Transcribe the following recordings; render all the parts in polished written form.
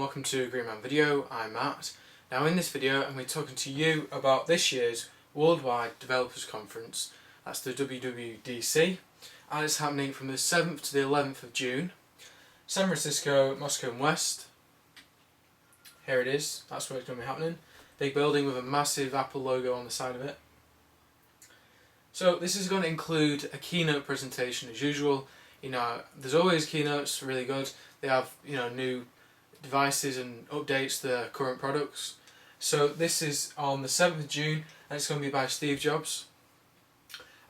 welcome to GreenManVideo. I'm Matt. Now in this video I'm going to be talking to you about this year's Worldwide Developers Conference. That's the WWDC, and it's happening from the 7th to the 11th of June. San Francisco, Moscow and West. Here it is, that's where it's going to be happening. Big building with a massive Apple logo on the side of it. So this is going to include a keynote presentation as usual. There's always keynotes, really good. They have, new devices and updates to their current products. So this is on the 7th of June and it's going to be by Steve Jobs.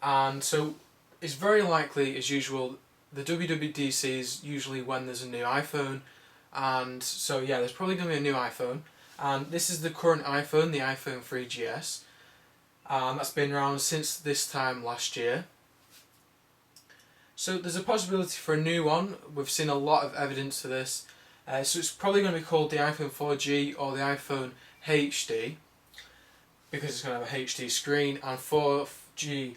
And so it's very likely, as usual, the WWDC is usually when there's a new iPhone. And so yeah, there's probably going to be a new iPhone. And this is the current iPhone, the iPhone 3GS. That's been around since this time last year. So there's a possibility for a new one. We've seen a lot of evidence for this. So it's probably going to be called the iPhone 4G or the iPhone HD, because it's going to have a HD screen, and 4G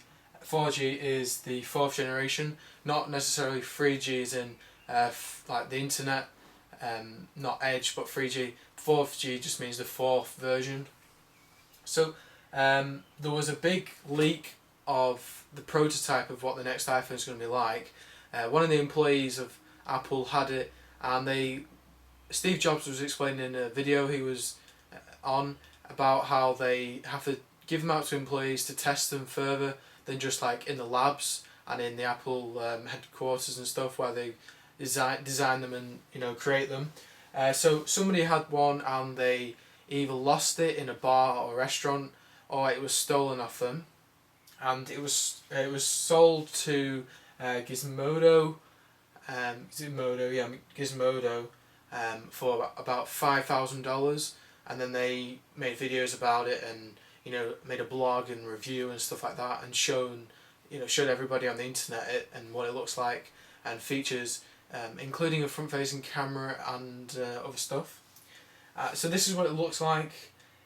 is the 4th generation, not necessarily 3G as in like the internet, not Edge, but 3G. 4G just means the 4th version. So there was a big leak of the prototype of what the next iPhone is going to be like. One of the employees of Apple had it, and Steve Jobs was explaining in a video he was on about how they have to give them out to employees to test them further than just like in the labs and in the Apple headquarters and stuff where they design them and create them. So somebody had one and they either lost it in a bar or restaurant, or it was stolen off them, and it was sold to Gizmodo. Gizmodo for about $5,000, and then they made videos about it and made a blog and review and stuff like that, and showed everybody on the internet it and what it looks like and features, including a front-facing camera and other stuff. So this is what it looks like.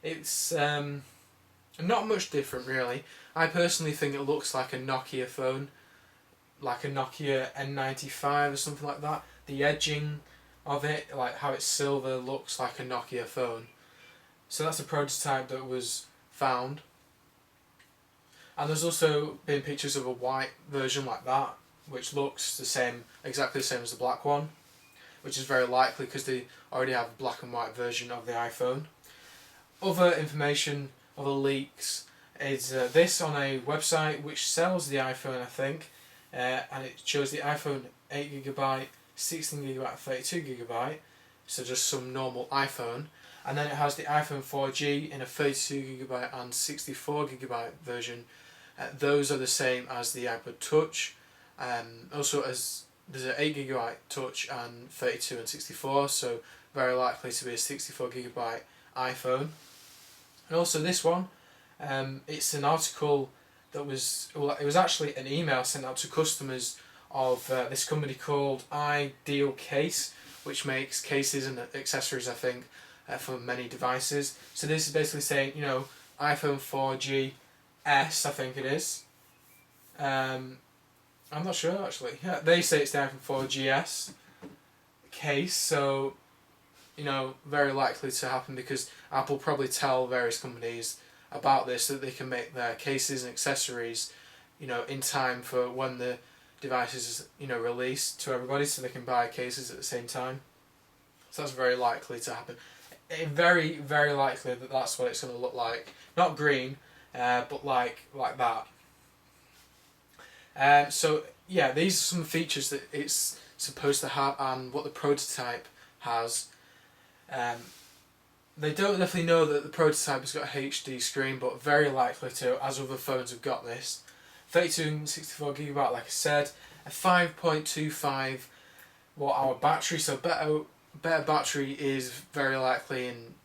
It's not much different really. I personally think it looks like a Nokia phone, like a Nokia N95 or something like that. The edging of it, like how it's silver, looks like a Nokia phone. So that's a prototype that was found. And there's also been pictures of a white version like that, which looks the same, exactly the same as the black one, which is very likely because they already have a black and white version of the iPhone. Other information, other leaks, is this on a website which sells the iPhone, I think, and it shows the iPhone 8GB, 16GB, 32GB, so just some normal iPhone, and then it has the iPhone 4G in a 32GB and 64GB version. Those are the same as the iPod Touch. Also, as there's an 8GB Touch and 32 and 64, so very likely to be a 64GB iPhone. And also this one, it's an article that it was actually an email sent out to customers of this company called Ideal Case, which makes cases and accessories, I think, for many devices. So this is basically saying, iPhone 4G S, I think it is. I'm not sure actually. Yeah, they say it's the iPhone 4GS case, so very likely to happen because Apple probably tell various companies about this so that they can make their cases and accessories, in time for when the device is released to everybody, so they can buy cases at the same time. So that's very likely to happen. Very, very likely that that's what it's going to look like. Not green, but like that. So yeah, these are some features that it's supposed to have and what the prototype has. They don't definitely know that the prototype has got a HD screen, but very likely to, as other phones have got this. 32 and 64GB, like I said, a 5.25 watt-hour battery, so better battery is very likely and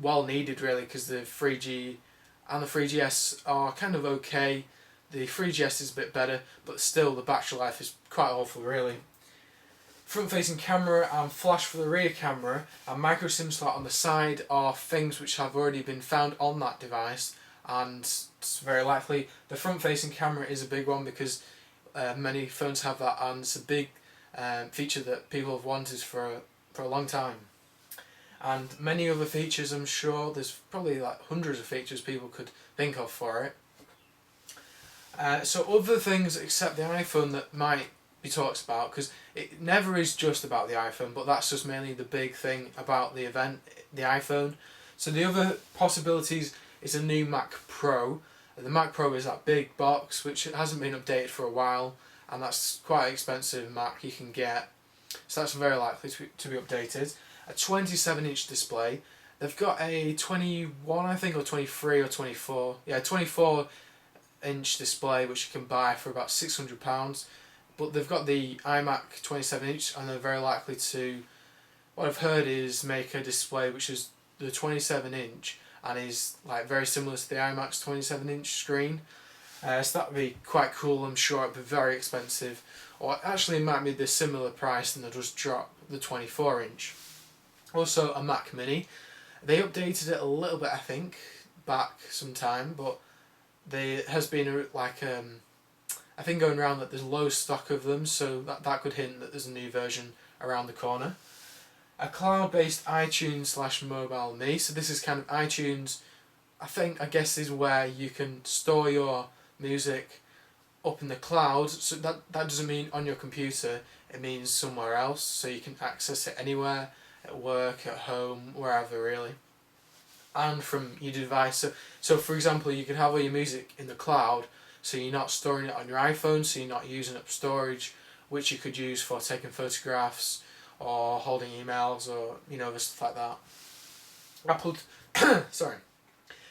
well needed really, because the 3G and the 3GS are kind of okay. The 3GS is a bit better, but still the battery life is quite awful really. Front-facing camera and flash for the rear camera and micro SIM slot on the side are things which have already been found on that device, and it's very likely the front-facing camera is a big one because many phones have that, and it's a big feature that people have wanted for a long time. and many other features. I'm sure there's probably like hundreds of features people could think of for it. So other things except the iPhone that might be talked about, because it never is just about the iPhone, but that's just mainly the big thing about the event, the iPhone. So the other possibilities is a new Mac Pro. The Mac Pro is that big box which hasn't been updated for a while, and that's quite an expensive Mac you can get. So that's very likely to be updated. A 27-inch display. They've got a 21, I think, or 23 or 24. Yeah, 24-inch display which you can buy for about £600. But they've got the iMac 27-inch, and they're very likely to, what I've heard is, make a display which is the 27-inch and is like very similar to the iMac's 27-inch screen. So that would be quite cool. I'm sure it'd be very expensive, or actually it might be the similar price, and they'll just drop the 24-inch. Also a Mac Mini. They updated it a little bit, I think, back some time, but there has been I think going around that there's low stock of them, so that could hint that there's a new version around the corner. A cloud-based iTunes / Mobile Me. So this is kind of iTunes, I guess is where you can store your music up in the cloud. So that doesn't mean on your computer, it means somewhere else, so you can access it anywhere, at work, at home, wherever really, and from your device. So for example, you can have all your music in the cloud, so you're not storing it on your iPhone, so you're not using up storage, which you could use for taking photographs or holding emails, or other stuff like that.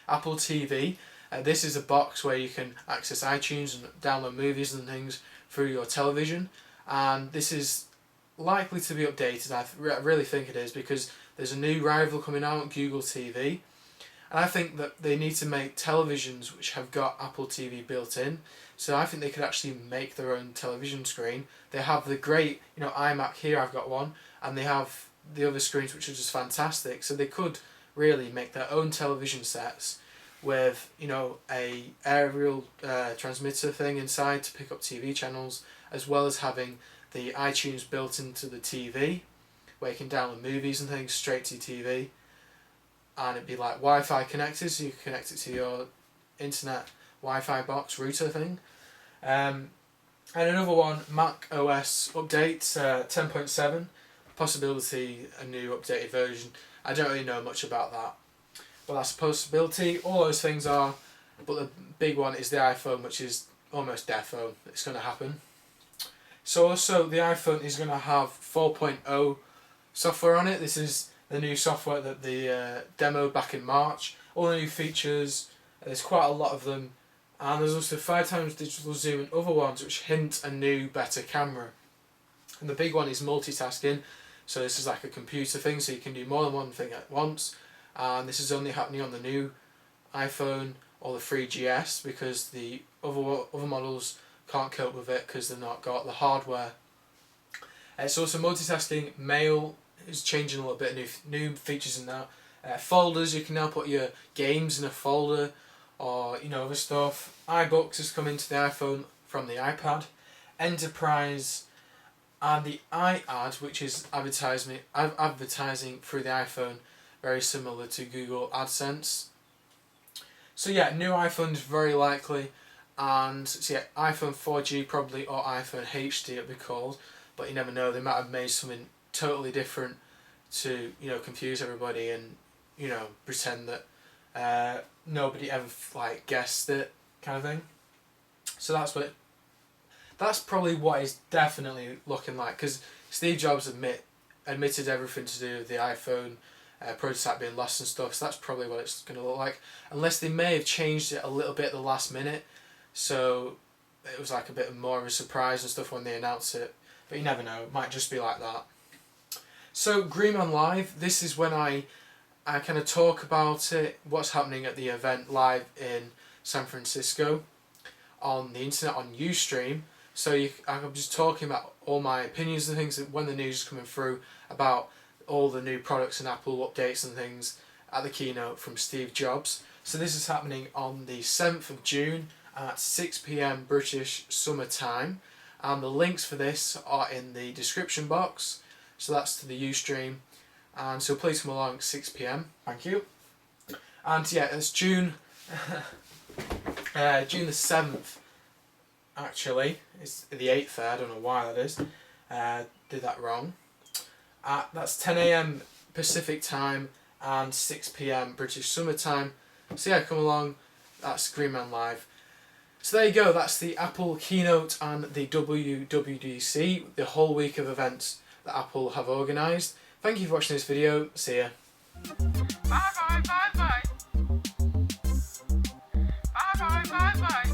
Apple TV. This is a box where you can access iTunes and download movies and things through your television, and this is likely to be updated. I really think it is, because there's a new rival coming out, Google TV, and I think that they need to make televisions which have got Apple TV built in. So I think they could actually make their own television screen. They have the great iMac here, I've got one, and they have the other screens which are just fantastic. So they could really make their own television sets with a aerial transmitter thing inside to pick up TV channels, as well as having the iTunes built into the TV, where you can download movies and things straight to your TV, and it'd be like Wi-Fi connected, so you can connect it to your internet Wi-Fi box router thing. And another one, Mac OS update 10.7, possibility a new updated version. I don't really know much about that, but that's a possibility. All those things are, but the big one is the iPhone, which is almost defo. It's going to happen. So also the iPhone is going to have 4.0 software on it. This is the new software that they demoed back in March. All the new features, there's quite a lot of them, and there's also 5x digital zoom and other ones which hint a new, better camera. And the big one is multitasking. So this is like a computer thing, so you can do more than one thing at once. And this is only happening on the new iPhone or the 3GS, because the other models can't cope with it because they've not got the hardware. It's also multitasking. Mail is changing a little bit, new features in that. Folders, you can now put your games in a folder, or other stuff. iBooks has come into the iPhone from the iPad. Enterprise, and the iAd, which is advertising through the iPhone, very similar to Google AdSense. So yeah, new iPhone is very likely, and so yeah, iPhone 4G probably, or iPhone HD it'll be called, but you never know, they might have made something totally different to confuse everybody and pretend that nobody ever guessed it, kind of thing. So that's probably what it's definitely looking like, because Steve Jobs admitted everything to do with the iPhone prototype being lost and stuff, so that's probably what it's going to look like, unless they may have changed it a little bit at the last minute, so it was like a bit more of a surprise and stuff when they announced it, but you never know, it might just be like that. So GreenMan Live, this is when I kind of talk about it, what's happening at the event live in San Francisco on the internet, on Ustream. So I'm just talking about all my opinions and things when the news is coming through about all the new products and Apple updates and things at the keynote from Steve Jobs. So this is happening on the 7th of June at 6 PM British Summer Time, and the links for this are in the description box. So that's to the Ustream, and so please come along at 6 PM. Thank you. And yeah, it's June June the 7th actually. It's the 8th there, I don't know why that is. Did that wrong. That's 10 AM Pacific time and 6 PM British Summer Time. So yeah, come along. That's GreenMan Live. So there you go, that's the Apple keynote and the WWDC, the whole week of events that Apple have organised. Thank you for watching this video. See ya. Bye bye bye bye. Bye bye bye bye.